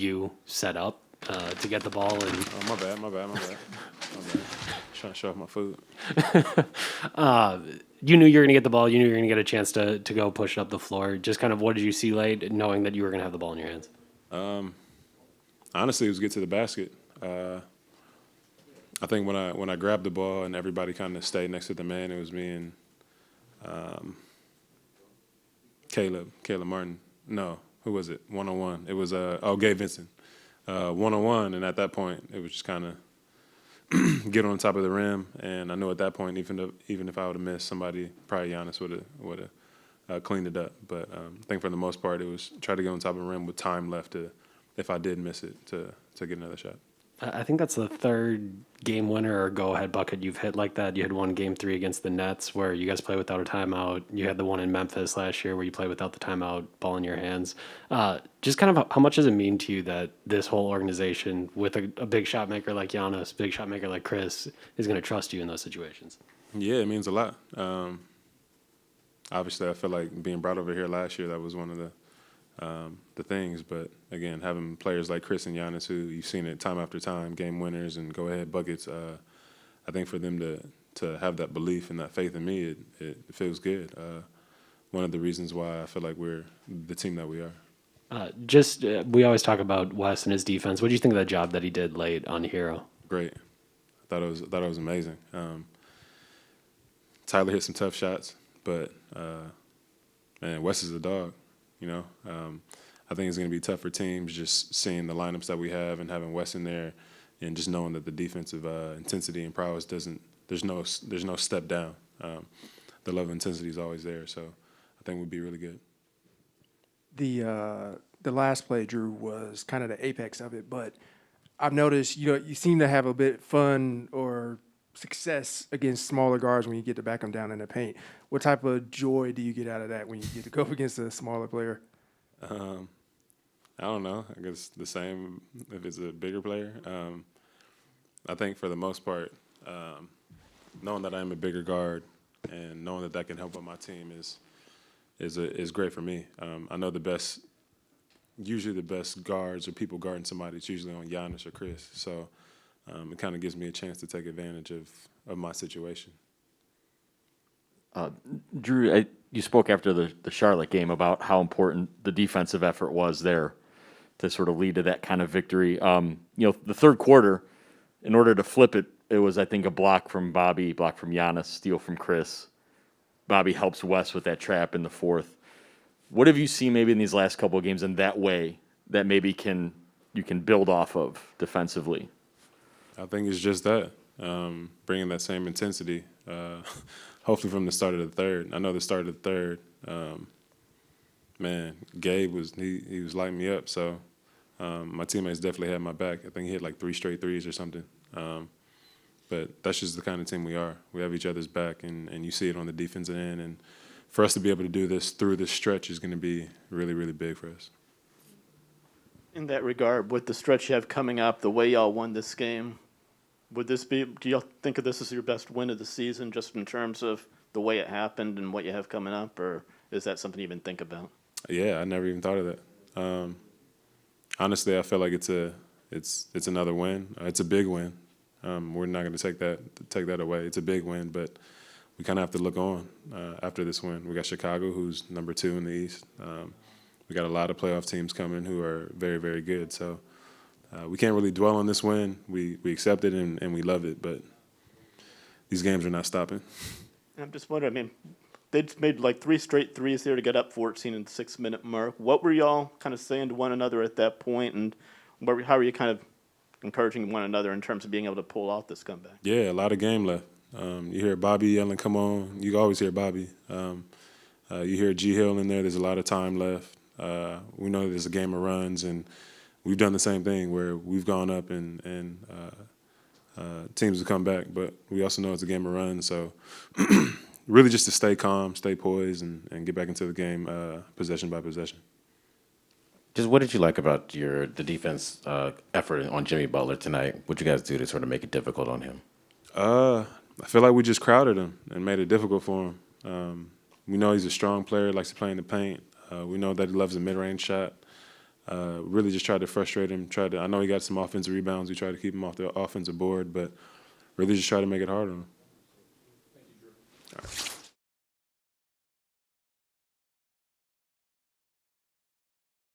you set up to get the ball. And my bad. Trying to show off my food. You knew you were going to get the ball. You knew you were going to get a chance to go push it up the floor. Just kind of what did you see late, knowing that you were going to have the ball in your hands? Honestly, it was get to the basket. I think when I grabbed the ball and everybody kind of stayed next to the man, it was me and Caleb Martin. No, who was it? 1-on-1. It was Gabe Vincent. 1-on-1, and at that point, it was just kind of get on top of the rim. And I knew at that point, even if I would have missed, somebody, probably Giannis, would have cleaned it up. But I think for the most part, it was try to get on top of the rim with time left to, if I did miss it, to get another shot. I think that's the third game winner or go-ahead bucket you've hit like that. You had one Game 3 against the Nets where you guys played without a timeout. You had the one in Memphis last year where you played without the timeout, ball in your hands. Just kind of how much does it mean to you that this whole organization with a big shot maker like Giannis, big shot maker like Chris, is going to trust you in those situations? Yeah, it means a lot. Obviously, I feel like being brought over here last year, that was one of the things. But again, having players like Chris and Giannis, who you've seen it time after time, game winners and go-ahead buckets, I think for them to have that belief and that faith in me, it feels good. One of the reasons why I feel like we're the team that we are. We always talk about Wes and his defense. What do you think of the job that he did late on Hero? Great. I thought it was amazing. Tyler hit some tough shots, but man, Wes is a dog. You know, I think it's going to be tough for teams just seeing the lineups that we have and having Wes in there, and just knowing that the defensive intensity and prowess there's no step down. The level of intensity is always there, so I think we'd be really good. The last play, Jrue, was kind of the apex of it, but I've noticed you seem to have a bit fun or success against smaller guards when you get to back them down in the paint. What type of joy do you get out of that when you get to go up against a smaller player? I don't know. I guess the same if it's a bigger player. I think for the most part, knowing that I'm a bigger guard and knowing that can help with my team is great for me. I know usually the best guards or people guarding somebody, it's usually on Giannis or Chris. So it kind of gives me a chance to take advantage of my situation. Jrue, you spoke after the Charlotte game about how important the defensive effort was there to sort of lead to that kind of victory. The third quarter, in order to flip it, it was, I think, a block from Bobby, block from Giannis, steal from Chris. Bobby helps Wes with that trap in the fourth. What have you seen maybe in these last couple of games in that way that maybe you can build off of defensively? I think it's just that, bringing that same intensity, hopefully from the start of the third. I know the start of the third, man, Gabe was lighting me up. So my teammates definitely had my back. I think he hit like 3 straight threes or something. But that's just the kind of team we are. We have each other's back, and you see it on the defensive end. And for us to be able to do this through this stretch is going to be really, really big for us. In that regard, with the stretch you have coming up, the way y'all won this game, do y'all think of this as your best win of the season just in terms of the way it happened and what you have coming up, or is that something you even think about? Yeah, I never even thought of that. Honestly, I feel like it's another win. It's a big win. We're not going to take that away. It's a big win, but we kind of have to look on after this win. We got Chicago, who's number 2 in the East. We got a lot of playoff teams coming who are very, very good. So we can't really dwell on this win. We accept it and we love it, but these games are not stopping. I'm just wondering, they'd made like 3 straight threes there to get up 14 in the 6-minute mark. What were y'all kind of saying to one another at that point, and how are you kind of encouraging one another in terms of being able to pull off this comeback? Yeah, a lot of game left. You hear Bobby yelling, "Come on." You always hear Bobby. You hear G. Hill in there. There's a lot of time left. We know there's a game of runs, and we've done the same thing where we've gone up and teams have come back, but we also know it's a game of runs. So really just to stay calm, stay poised, and get back into the game possession by possession. Just what did you like about the defense effort on Jimmy Butler tonight? What'd you guys do to sort of make it difficult on him? I feel like we just crowded him and made it difficult for him. We know he's a strong player, likes to play in the paint. We know that he loves a mid-range shot. Really just tried to frustrate him. I know he got some offensive rebounds. We tried to keep him off the offensive board, but really just tried to make it hard on him.